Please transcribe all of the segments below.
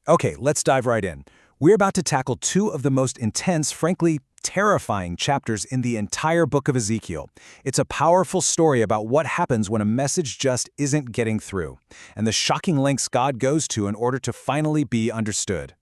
Okay, let's dive right in. We're about to tackle two of the most intense, frankly, terrifying chapters in the entire book of Ezekiel. It's a powerful story about what happens when a message just isn't getting through, and the shocking lengths God goes to in order to finally be understood.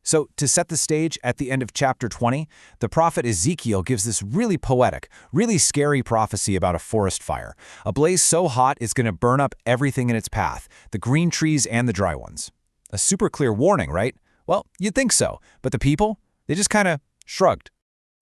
So, to set the stage, at the end of chapter 20, the prophet Ezekiel gives this really poetic, really scary prophecy about a forest fire. A blaze so hot it's going to burn up everything in its path, the green trees and the dry ones. A super clear warning, right? Well, you'd think so, but the people, they just kind of shrugged.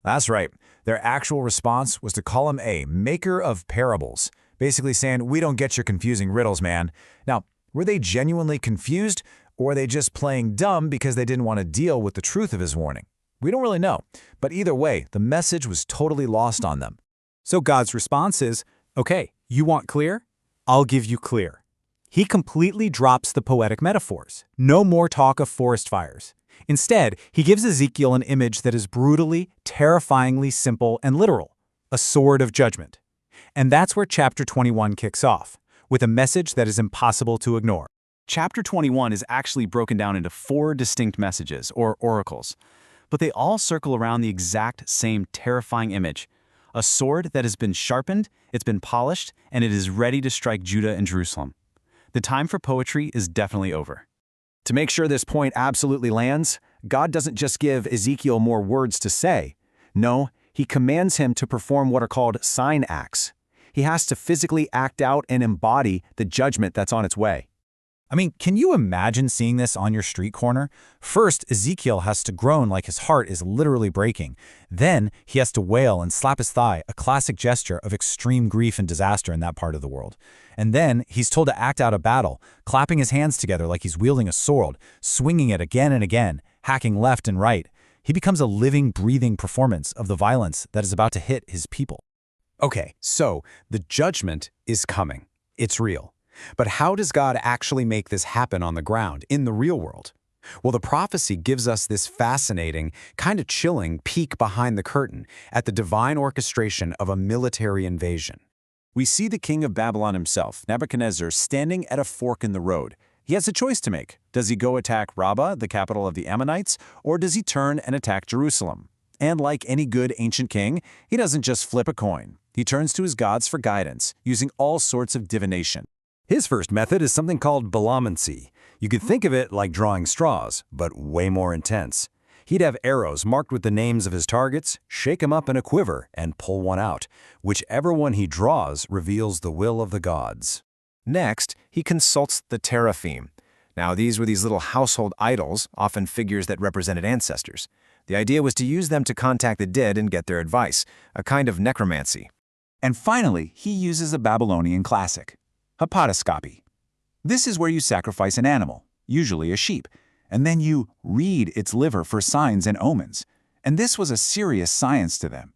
That's right. Their actual response was to call him a maker of parables, basically saying, "We don't get your confusing riddles, man." Now, were they genuinely confused, or were they just playing dumb because they didn't want to deal with the truth of his warning? We don't really know, but either way, the message was totally lost on them. So God's response is, okay, you want clear? I'll give you clear. He completely drops the poetic metaphors. No more talk of forest fires. Instead, he gives Ezekiel an image that is brutally, terrifyingly simple and literal, a sword of judgment. And that's where chapter 21 kicks off, with a message that is impossible to ignore. Chapter 21 is actually broken down into 4 distinct messages, or oracles, but they all circle around the exact same terrifying image: a sword that has been sharpened, it's been polished, and it is ready to strike Judah and Jerusalem. The time for poetry is definitely over. To make sure this point absolutely lands, God doesn't just give Ezekiel more words to say. No, he commands him to perform what are called sign acts. He has to physically act out and embody the judgment that's on its way. I mean, can you imagine seeing this on your street corner? First, Ezekiel has to groan like his heart is literally breaking. Then, he has to wail and slap his thigh, a classic gesture of extreme grief and disaster in that part of the world. And then, he's told to act out a battle, clapping his hands together like he's wielding a sword, swinging it again and again, hacking left and right. He becomes a living, breathing performance of the violence that is about to hit his people. Okay, so the judgment is coming. It's real. But how does God actually make this happen on the ground, in the real world? Well, the prophecy gives us this fascinating, kind of chilling peek behind the curtain at the divine orchestration of a military invasion. We see the king of Babylon himself, Nebuchadnezzar, standing at a fork in the road. He has a choice to make. Does he go attack Rabbah, the capital of the Ammonites, or does he turn and attack Jerusalem? And like any good ancient king, he doesn't just flip a coin. He turns to his gods for guidance, using all sorts of divination. His first method is something called Balamancy. You could think of it like drawing straws, but way more intense. He'd have arrows marked with the names of his targets, shake them up in a quiver, and pull one out. Whichever one he draws reveals the will of the gods. Next, he consults the teraphim. Now, these were these little household idols, often figures that represented ancestors. The idea was to use them to contact the dead and get their advice, a kind of necromancy. And finally, he uses a Babylonian classic, hepatoscopy. This is where you sacrifice an animal, usually a sheep, and then you read its liver for signs and omens. And this was a serious science to them.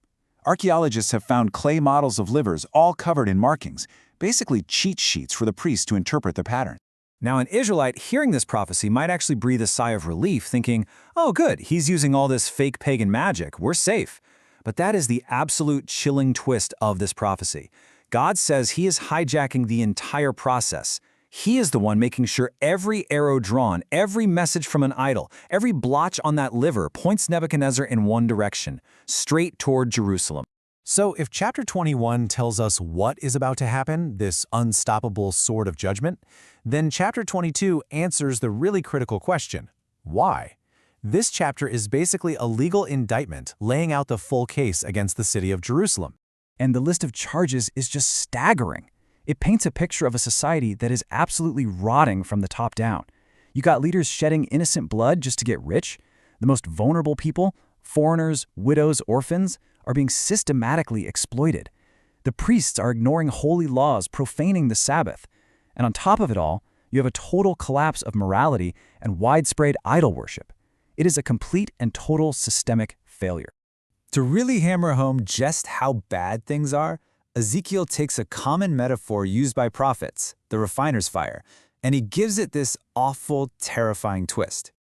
Archaeologists have found clay models of livers all covered in markings, basically cheat sheets for the priests to interpret the pattern. Now, an Israelite hearing this prophecy might actually breathe a sigh of relief, thinking, oh good, he's using all this fake pagan magic, we're safe. But that is the absolute chilling twist of this prophecy. God says he is hijacking the entire process. He is the one making sure every arrow drawn, every message from an idol, every blotch on that liver points Nebuchadnezzar in one direction, straight toward Jerusalem. So if chapter 21 tells us what is about to happen, this unstoppable sword of judgment, then chapter 22 answers the really critical question, why? This chapter is basically a legal indictment laying out the full case against the city of Jerusalem. And the list of charges is just staggering. It paints a picture of a society that is absolutely rotting from the top down. You got leaders shedding innocent blood just to get rich. The most vulnerable people, foreigners, widows, orphans, are being systematically exploited. The priests are ignoring holy laws, profaning the Sabbath. And on top of it all, you have a total collapse of morality and widespread idol worship. It is a complete and total systemic failure. To really hammer home just how bad things are, Ezekiel takes a common metaphor used by prophets, the refiner's fire, and he gives it this awful, terrifying twist.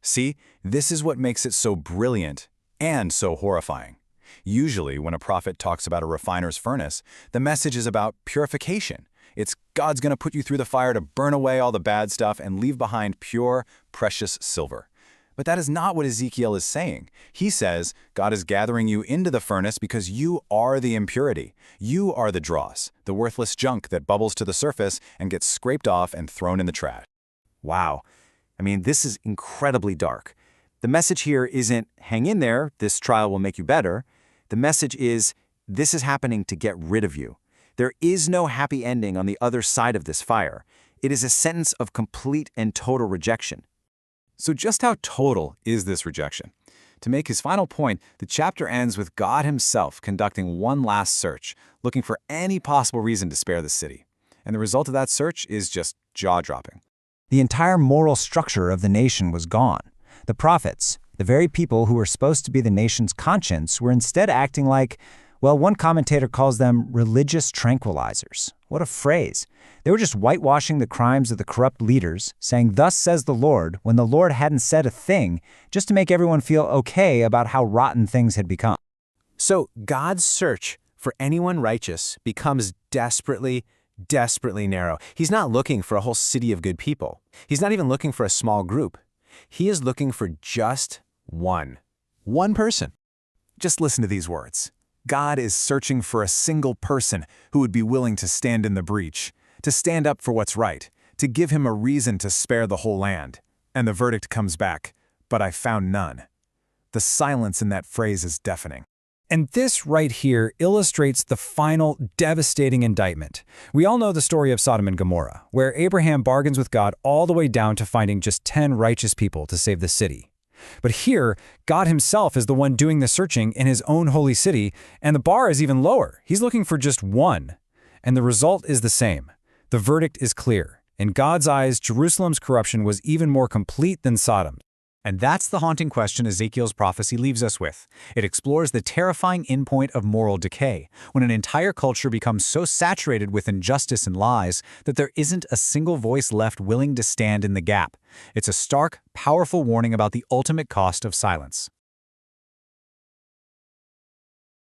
See, this is what makes it so brilliant and so horrifying. Usually, when a prophet talks about a refiner's furnace, the message is about purification. It's God's going to put you through the fire to burn away all the bad stuff and leave behind pure, precious silver. But that is not what Ezekiel is saying. He says God is gathering you into the furnace because you are the impurity. You are the dross, the worthless junk that bubbles to the surface and gets scraped off and thrown in the trash. Wow. I mean, this is incredibly dark. The message here isn't, hang in there, this trial will make you better. The message is, this is happening to get rid of you. There is no happy ending on the other side of this fire. It is a sentence of complete and total rejection. So just how total is this rejection? To make his final point, the chapter ends with God himself conducting one last search, looking for any possible reason to spare the city. And the result of that search is just jaw-dropping. The entire moral structure of the nation was gone. The prophets, the very people who were supposed to be the nation's conscience, were instead acting like, well, one commentator calls them religious tranquilizers. What a phrase. They were just whitewashing the crimes of the corrupt leaders, saying, "Thus says the Lord," when the Lord hadn't said a thing, just to make everyone feel okay about how rotten things had become. So God's search for anyone righteous becomes desperately, desperately narrow. He's not looking for a whole city of good people. He's not even looking for a small group. He is looking for just one person. Just listen to these words. God is searching for a single person who would be willing to stand in the breach, to stand up for what's right, to give him a reason to spare the whole land. And the verdict comes back, but I found none. The silence in that phrase is deafening. And this right here illustrates the final devastating indictment. We all know the story of Sodom and Gomorrah, where Abraham bargains with God all the way down to finding just 10 righteous people to save the city. But here, God himself is the one doing the searching in his own holy city, and the bar is even lower. He's looking for just one. And the result is the same. The verdict is clear. In God's eyes, Jerusalem's corruption was even more complete than Sodom's. And that's the haunting question Ezekiel's prophecy leaves us with. It explores the terrifying endpoint of moral decay, when an entire culture becomes so saturated with injustice and lies that there isn't a single voice left willing to stand in the gap. It's a stark, powerful warning about the ultimate cost of silence.